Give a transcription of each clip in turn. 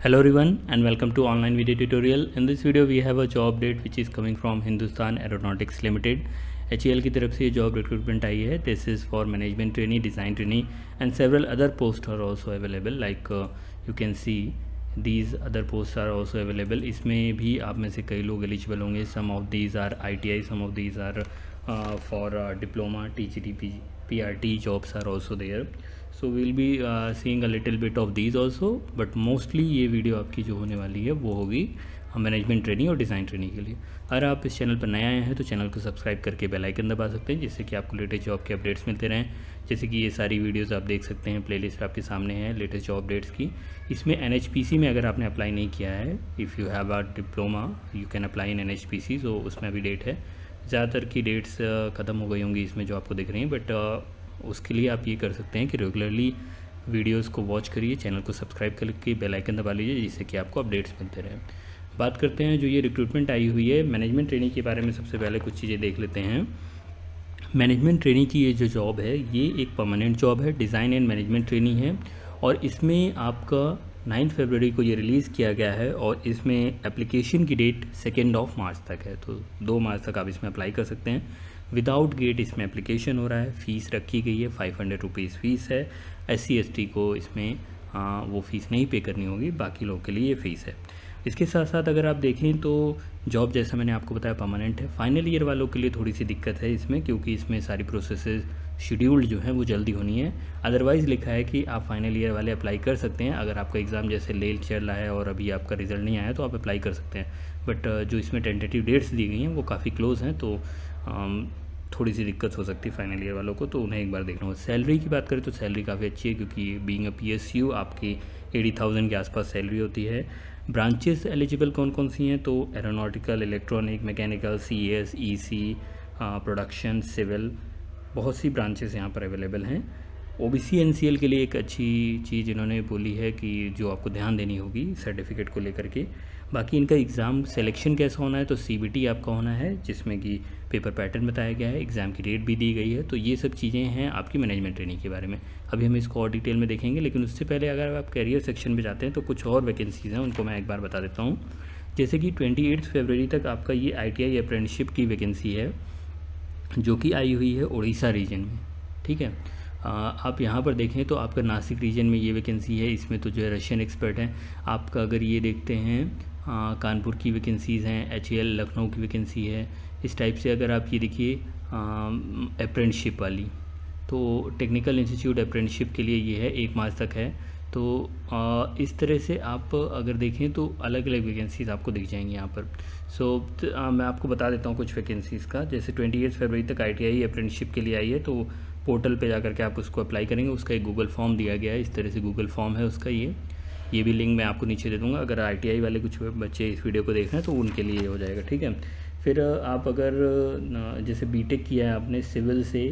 Hello everyone and welcome to online video tutorial. In this video we have a job update which is coming from Hindustan Aeronautics Limited. HAL की तरफ से ये job recruitment आई है. This is for management trainee, design trainee and several other posts are also available. Like you can see these other posts are also available. इसमें भी आप में से कई लोग एलिजिबल होंगे. Some of these are ITI, some of these are for diploma, TGT, PRT jobs are also there. So we'll be seeing a little bit of these also, but mostly ये video आपकी जो होने वाली है वो होगी management training और design training के लिए. अगर आप इस चैनल पर नए आए हैं तो चैनल को सब्सक्राइब करके बेल आइकन दबा सकते हैं जिससे कि आपको लेटेस्ट जॉब के अपडेट्स मिलते रहें. जैसे कि ये सारी वीडियोस आप देख सकते हैं, प्लेलिस्ट आपके सामने है लेटेस्ट जॉब अपडेट्स की. इसमें NHPC में अगर आपने अप्लाई नहीं किया है, if you have a diploma you can apply in NHPC. तो उसमें अभी डेट है, ज़्यादातर की डेट्स ख़त्म हो गई होंगी इसमें जो आपको दिख रही हैं. बट उसके लिए आप ये कर सकते हैं कि रेगुलरली वीडियोस को वॉच करिए, चैनल को सब्सक्राइब करके बेल आइकन दबा लीजिए जिससे कि आपको अपडेट्स मिलते रहें. बात करते हैं जो ये रिक्रूटमेंट आई हुई है मैनेजमेंट ट्रेनिंग के बारे में. सबसे पहले कुछ चीज़ें देख लेते हैं. मैनेजमेंट ट्रेनिंग की ये जो जॉब है ये एक परमानेंट जॉब है, डिज़ाइन एंड मैनेजमेंट ट्रेनिंग है. और इसमें आपका 9 फरवरी को ये रिलीज़ किया गया है और इसमें एप्लीकेशन की डेट 2 मार्च तक है. तो 2 मार्च तक आप इसमें अप्लाई कर सकते हैं. विदाउट गेट इसमें एप्लीकेशन हो रहा है. फ़ीस रखी गई है 500 रुपीज़ फ़ीस है. SC/ST को इसमें वो फ़ीस नहीं पे करनी होगी, बाकी लोगों के लिए ये फ़ीस है. इसके साथ साथ अगर आप देखें तो जॉब जैसा मैंने आपको बताया परमानेंट है. फाइनल ईयर वालों के लिए थोड़ी सी दिक्कत है इसमें, क्योंकि इसमें सारी प्रोसेसेस शेड्यूल्ड जो हैं वो जल्दी होनी है. अदरवाइज़ लिखा है कि आप फाइनल ईयर वाले अप्लाई कर सकते हैं. अगर आपका एग्ज़ाम जैसे लेट चल रहा है और अभी आपका रिज़ल्ट नहीं आया तो आप अप्लाई कर सकते हैं. बट जो इसमें टेंटेटिव डेट्स दी गई हैं वो काफ़ी क्लोज़ हैं, तो थोड़ी सी दिक्कत हो सकती है फाइनल ईयर वालों को, तो उन्हें एक बार देखना होगा. सैलरी की बात करें तो सैलरी काफ़ी अच्छी है, क्योंकि बीइंग अ PSU आपकी 80,000 के आसपास सैलरी होती है. ब्रांचेस एलिजिबल कौन कौन सी हैं तो aeronautical, electronic, mechanical, CS, EC, production, civil, बहुत सी ब्रांचेस यहाँ पर अवेलेबल हैं. OBC NCL के लिए एक अच्छी चीज़ इन्होंने बोली है कि जो आपको ध्यान देनी होगी सर्टिफिकेट को लेकर के. बाकी इनका एग्ज़ाम सिलेक्शन कैसा होना है तो CBT आपका होना है, जिसमें कि पेपर पैटर्न बताया गया है, एग्ज़ाम की डेट भी दी गई है. तो ये सब चीज़ें हैं आपकी मैनेजमेंट ट्रेनिंग के बारे में. अभी हम इसको और डिटेल में देखेंगे, लेकिन उससे पहले अगर आप करियर सेक्शन में जाते हैं तो कुछ और वैकेंसीज़ हैं, उनको मैं एक बार बता देता हूँ. जैसे कि 28 फरवरी तक आपका ये ITI अप्रेंटिसशिप की वैकेंसी है जो कि आई हुई है उड़ीसा रीजन में. ठीक है, आप यहाँ पर देखें तो आपका नासिक रीजन में ये वैकेंसी है. इसमें तो जो है रशियन एक्सपर्ट हैं. आपका अगर ये देखते हैं कानपुर की वैकेंसीज़ हैं, HAL लखनऊ की वैकेंसी है. इस टाइप से अगर आप ये देखिए अप्रेंटिसशिप वाली, तो टेक्निकल इंस्टीट्यूट अप्रेंटिसशिप के लिए ये है 1 मार्च तक है. तो इस तरह से आप अगर देखें तो अलग अलग वैकेंसीज़ आपको दिख जाएंगी यहाँ पर. मैं आपको बता देता हूँ कुछ वैकेंसीज़ का. जैसे 28 फरवरी तक ITI अप्रेंटिसशिप के लिए आई है, तो पोर्टल पे जाकर के आप उसको अप्लाई करेंगे. उसका एक गूगल फॉर्म दिया गया है, इस तरह से गूगल फॉर्म है उसका. ये भी लिंक मैं आपको नीचे दे दूँगा. अगर ITI वाले कुछ बच्चे इस वीडियो को देख रहे हैं तो उनके लिए हो जाएगा. ठीक है, फिर आप अगर जैसे BTech किया है आपने सिविल से,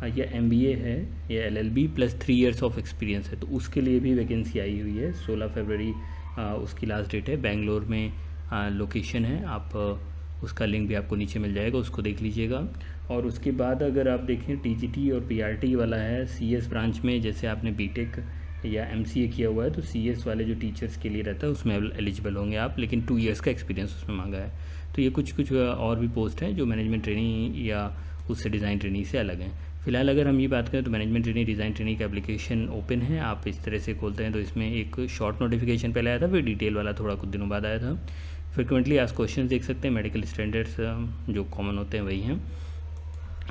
या MBA है या LLB plus 3 years of experience है, तो उसके लिए भी वैकेंसी आई हुई है. 16 फरवरी उसकी लास्ट डेट है. बेंगलोर में लोकेशन है. आप उसका लिंक भी आपको नीचे मिल जाएगा, उसको देख लीजिएगा. और उसके बाद अगर आप देखें TGT और PRT वाला है CS ब्रांच में. जैसे आपने BTech या MCA किया हुआ है तो CS वाले जो टीचर्स के लिए रहता है उसमें एलिजिबल होंगे आप, लेकिन 2 ईयर्स का एक्सपीरियंस उसमें मांगा है. तो ये कुछ और भी पोस्ट हैं जो मैनेजमेंट ट्रेनिंग या उससे डिज़ाइन ट्रेनिंग से अलग हैं. फिलहाल अगर हम ये बात करें तो मैनेजमेंट ट्रेनिंग, डिज़ाइन ट्रेनिंग का एप्लीकेशन ओपन है. आप इस तरह से खोलते हैं तो इसमें एक शॉर्ट नोटिफिकेशन पहले आया था, फिर डिटेल वाला थोड़ा कुछ दिनों बाद आया था. फ्रिक्वेंटली आस्क्ड क्वेश्चन देख सकते हैं. मेडिकल स्टैंडर्ड्स जो कॉमन होते हैं वही हैं.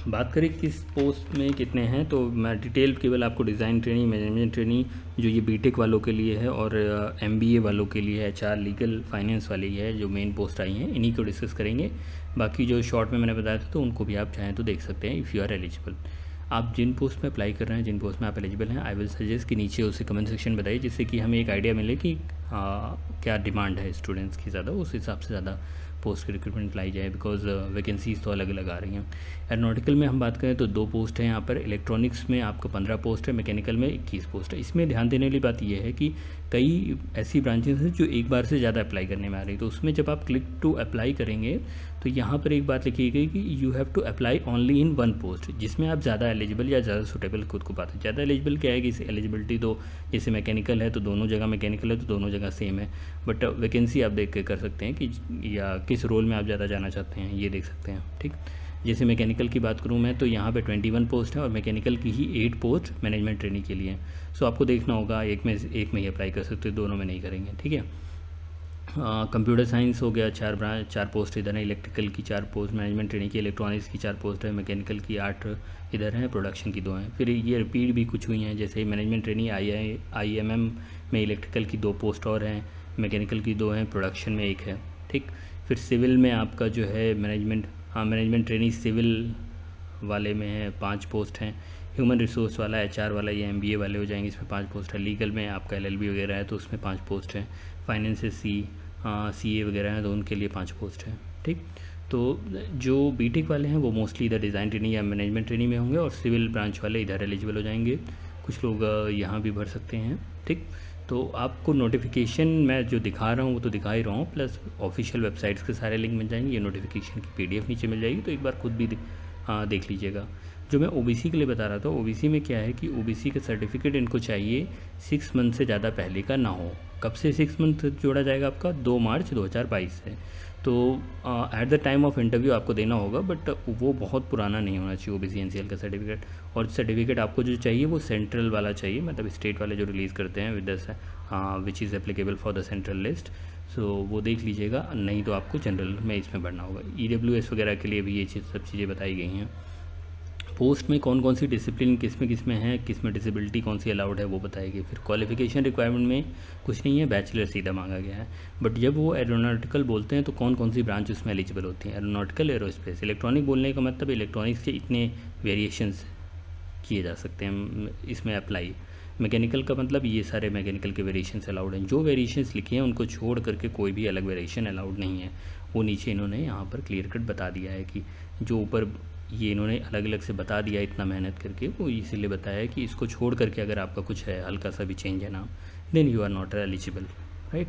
बात करें किस पोस्ट में कितने हैं तो मैं डिटेल केवल आपको डिज़ाइन ट्रेनिंग, मैनेजमेंट ट्रेनिंग जो ये BTech वालों के लिए है और MBA वालों के लिए है, HR, लीगल, फाइनेंस वाली है जो मेन पोस्ट आई हैं, इन्हीं को डिस्कस करेंगे. बाकी जो शॉर्ट में मैंने बताया था तो उनको भी आप चाहें तो देख सकते हैं इफ़ यू आर एलिजिबल. आप जिन पोस्ट में अप्लाई कर रहे हैं, जिन पोस्ट में आप एलिजिबल हैं, आई विल सजेस्ट कि नीचे उसे कमेंट सेक्शन बताइए, जिससे कि हमें एक आइडिया मिले कि क्या डिमांड है स्टूडेंट्स की ज़्यादा, उस हिसाब से ज़्यादा पोस्ट की रिक्रूटमेंट लाई जाए. बिकॉज वैकेंसीज़ तो अलग अलग आ रही हैं. एरोनॉटिकल में हम बात करें तो 2 पोस्ट हैं यहाँ पर. इलेक्ट्रॉनिक्स में आपका 15 पोस्ट है, मैकेनिकल में 21 पोस्ट है. इसमें ध्यान देने वाली बात यह है कि कई ऐसी ब्रांचेस हैं जो एक बार से ज़्यादा अप्लाई करने में आ रही, तो उसमें जब आप क्लिक टू अप्लाई करेंगे तो यहाँ पर एक बात लिखी गई कि you have to apply only in one post, जिसमें आप ज़्यादा एलिजिबल या ज़्यादा सूटेबल खुद को पाते हैं। ज़्यादा एलिजिबल क्या है कि एलिजिबिलिटी तो जैसे मैकेनिकल है तो दोनों जगह मैकेनिकल है तो दोनों जगह सेम है, बट वैकेंसी आप देख के कर सकते हैं कि या किस रोल में आप ज़्यादा जाना चाहते हैं, ये देख सकते हैं। ठीक, जैसे मैकेनिकल की बात करूँ मैं तो यहाँ पे 21 पोस्ट है और मैकेनिकल की ही 8 पोस्ट मैनेजमेंट ट्रेनिंग के लिए। सो आपको देखना होगा एक में ही अप्लाई कर सकते हो, दोनों में नहीं करेंगे। ठीक है, कंप्यूटर साइंस हो गया 4 पोस्ट इधर है, इलेक्ट्रिकल की 4 पोस्ट मैनेजमेंट ट्रेनिंग की, इलेक्ट्रॉनिक्स की 4 पोस्ट है, मैकेनिकल की 8 इधर है, प्रोडक्शन की 2 हैं। फिर ये रिपीट भी कुछ हुई हैं, जैसे मैनेजमेंट ट्रेनिंग IMM में इलेक्ट्रिकल की 2 पोस्ट और हैं, मैकेनिकल की 2 हैं, प्रोडक्शन में 1 है। ठीक, फिर सिविल में आपका जो है मैनेजमेंट ट्रेनिंग सिविल वाले में है 5 पोस्ट हैं, ह्यूमन रिसोर्स वाला HR वाला ये MBA वाले हो जाएंगे, इसमें 5 पोस्ट है, लीगल में आपका LLB वगैरह है तो उसमें 5 पोस्ट हैं, फाइनेंस से CA वगैरह हैं तो उनके लिए 5 पोस्ट हैं। ठीक, तो जो बीटेक वाले हैं वो मोस्टली इधर डिज़ाइन ट्रेनिंग या मैनेजमेंट ट्रेनिंग में होंगे और सिविल ब्रांच वाले इधर एलिजिबल हो जाएंगे, कुछ लोग यहाँ भी भर सकते हैं। ठीक, तो आपको नोटिफिकेशन मैं जो दिखा रहा हूँ वो तो दिखा ही रहा हूँ, प्लस ऑफिशियल वेबसाइट्स के सारे लिंक मिल जाएंगे, ये नोटिफिकेशन की PDF नीचे मिल जाएगी, तो एक बार खुद भी देख लीजिएगा। जो मैं OBC के लिए बता रहा था, OBC में क्या है कि OBC का सर्टिफिकेट इनको चाहिए 6 मंथ से ज़्यादा पहले का ना हो। कब से 6 मंथ जोड़ा जाएगा आपका? 2 मार्च 2022 से। तो at the time of interview आपको देना होगा, बट वो बहुत पुराना नहीं होना चाहिए OBC NCL का सर्टिफिकेट। और सर्टिफिकेट आपको जो चाहिए वो सेंट्रल वाला चाहिए, मतलब स्टेट वाले जो रिलीज़ करते हैं with which is applicable for the central list. So वो देख लीजिएगा, नहीं तो आपको जनरल में इसमें भरना होगा। EWS वगैरह के लिए भी ये सब चीज़ें बताई गई हैं। पोस्ट में कौन कौन सी डिसिप्लिन किस में है, किस में डिसेबिलिटी कौन सी अलाउड है वो बताएगी। फिर क्वालिफिकेशन रिक्वायरमेंट में कुछ नहीं है, बैचलर सीधा मांगा गया है। बट जब वो एरोनॉटिकल बोलते हैं तो कौन कौन सी ब्रांच उसमें एलिजिबल होती हैं? Aeronautical, aerospace. इलेक्ट्रॉनिक बोलने का मतलब इलेक्ट्रॉनिक्स के इतने वेरिएशंस किए जा सकते हैं इसमें अप्लाई। मैकेनिकल का मतलब ये सारे मैकेनिकल के वेरिएशंस अलाउड हैं। जो वेरिएशंस लिखे हैं उनको छोड़ करके कोई भी अलग वेरिएशन अलाउड नहीं है, वो नीचे इन्होंने यहाँ पर क्लियर कट बता दिया है कि जो ऊपर ये इन्होंने अलग अलग से बता दिया इतना मेहनत करके, वो इसीलिए बताया है कि इसको छोड़ करके अगर आपका कुछ है हल्का सा भी चेंज है नाम, then you are not eligible, right.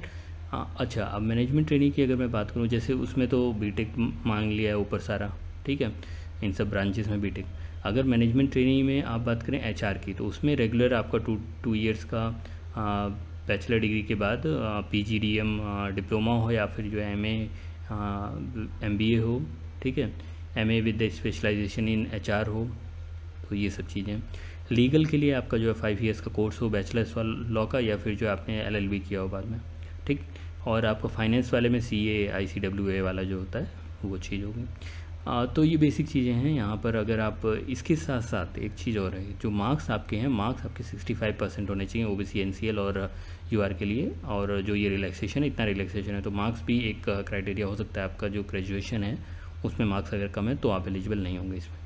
अच्छा, अब मैनेजमेंट ट्रेनिंग की अगर मैं बात करूँ, जैसे उसमें तो बीटेक मांग लिया है ऊपर सारा, ठीक है, इन सब ब्रांचेस में बीटेक। अगर मैनेजमेंट ट्रेनिंग में आप बात करें HR की, तो उसमें रेगुलर आपका 2 ईयर्स का बैचलर डिग्री के बाद PGDM डिप्लोमा हो या फिर जो MA MBA हो, ठीक है, MA with specialisation in HR हो, तो ये सब चीज़ें। लीगल के लिए आपका जो है 5 ईयर्स का कोर्स हो बैचलर्स लॉ का, या फिर जो आपने LLB किया हो बाद में, ठीक। और आपका फाइनेंस वाले में CA ICWA वाला जो होता है वो चीज़ होगी। तो ये बेसिक चीज़ें हैं यहाँ पर। अगर आप इसके साथ साथ एक चीज़ और है, जो मार्क्स आपके हैं, मार्क्स आपके 65% होने चाहिए OBC NCL और UR के लिए। और जो ये रिलैक्सेशन है, इतना रिलैक्सेशन है, तो मार्क्स भी एक क्राइटेरिया हो सकता है आपका। जो ग्रेजुएशन है उसमें मार्क्स अगर कम है तो आप एलिजिबल नहीं होंगे इसमें।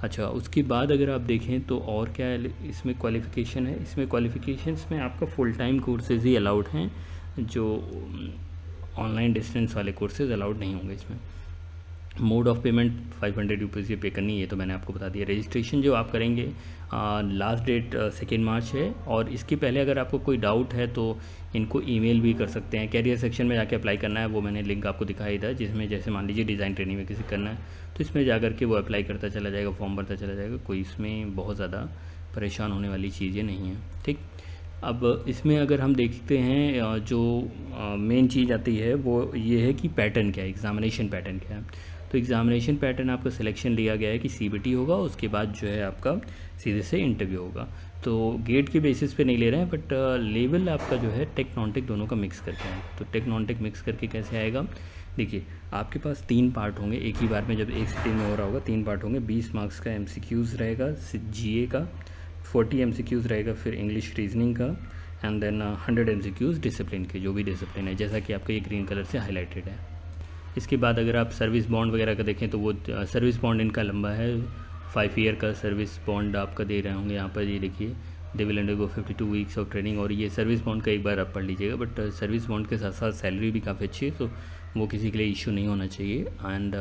अच्छा, उसके बाद अगर आप देखें तो और क्या है इसमें क्वालिफ़िकेशन है। इसमें क्वालिफ़िकेशंस में आपका फुल टाइम कोर्सेज़ ही अलाउड हैं, जो ऑनलाइन डिस्टेंस वाले कोर्सेज़ अलाउड नहीं होंगे इसमें। मोड ऑफ पेमेंट 500 रुपीज़ पे करनी है, तो मैंने आपको बता दिया। रजिस्ट्रेशन जो आप करेंगे लास्ट डेट 2 मार्च है, और इसके पहले अगर आपको कोई डाउट है तो इनको ईमेल भी कर सकते हैं। कैरियर सेक्शन में जाके अप्लाई करना है, वो मैंने लिंक आपको दिखाई था, जिसमें जैसे मान लीजिए डिज़ाइन ट्रेनिंग में किसी करना है तो इसमें जा कर के वो अप्लाई करता चला जाएगा, फॉर्म भरता चला जाएगा। कोई इसमें बहुत ज़्यादा परेशान होने वाली चीज़ें नहीं हैं, ठीक। अब इसमें अगर हम देखते हैं, जो मेन चीज़ आती है वो ये है कि पैटर्न क्या है, एग्ज़ामिनेशन पैटर्न क्या है। तो एग्ज़ामिनेशन पैटर्न आपका सिलेक्शन लिया गया है कि CBT होगा, उसके बाद जो है आपका सीधे से इंटरव्यू होगा। तो गेट के बेसिस पे नहीं ले रहे हैं, बट लेवल आपका जो है टेक नॉन टेक दोनों का मिक्स करके है। तो टेक नॉन टेक मिक्स करके कैसे आएगा, देखिए आपके पास 3 पार्ट होंगे एक ही बार में, जब एक सिटिंग में हो रहा होगा 3 पार्ट होंगे। 20 मार्क्स का MCQs रहेगा GA का, 40 MCQs रहेगा फिर इंग्लिश रीजनिंग का, एंड देन 100 MCQs डिसिप्लिन के, जो भी डिसिप्लिन है, जैसा कि आपका ये ग्रीन कलर से हाईलाइटेड है। इसके बाद अगर आप सर्विस बॉन्ड वगैरह का देखें तो वो सर्विस बॉन्ड इनका लंबा है, 5 ईयर का सर्विस बॉन्ड आपका दे रहे होंगे यहाँ पर। ये देखिए, they will undergo 52 weeks of training, और ये सर्विस बॉन्ड का एक बार आप पढ़ लीजिएगा। बट सर्विस बॉन्ड के साथ साथ सैलरी भी काफ़ी अच्छी है, तो वो किसी के लिए इशू नहीं होना चाहिए। एंड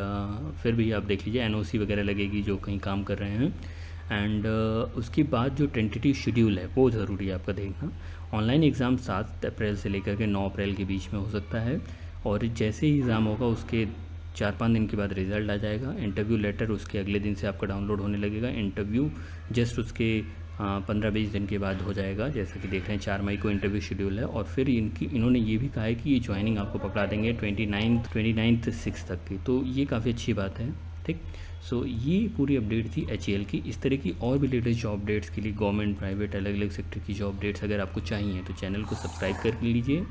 फिर भी आप देख लीजिए NOC वगैरह लगेगी जो कहीं काम कर रहे हैं। एंड उसके बाद जो टेंटेटिव शेड्यूल है वो ज़रूरी है आपका देखना। ऑनलाइन एग्ज़ाम 7 अप्रैल से लेकर के 9 अप्रैल के बीच में हो सकता है, और जैसे ही एग्ज़ाम होगा उसके 4-5 दिन के बाद रिज़ल्ट आ जाएगा। इंटरव्यू लेटर उसके अगले दिन से आपका डाउनलोड होने लगेगा। इंटरव्यू जस्ट उसके 15-20 दिन के बाद हो जाएगा। जैसा कि देख रहे हैं 4 मई को इंटरव्यू शेड्यूल है, और फिर इन्होंने ये भी कहा है कि ये ज्वाइनिंग आपको पकड़ा देंगे 29 6 तक की, तो ये काफ़ी अच्छी बात है। ठीक, सो ये पूरी अपडेट थी HAL की। इस तरह की और भी लेटेस्ट जॉब अपडेट्स के लिए गवर्नमेंट, प्राइवेट, अलग अलग सेक्टर की जॉब अपडेट्स अगर आपको चाहिए तो चैनल को सब्सक्राइब कर लीजिए।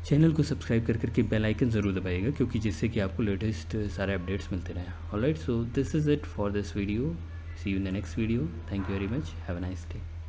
चैनल को सब्सक्राइब करके बेल आइकन ज़रूर दबाइएगा, क्योंकि जिससे कि आपको लेटेस्ट सारे अपडेट्स मिलते रहें। Alright, so this is it for this video. See you in the next video. Thank you very much. Have a nice day.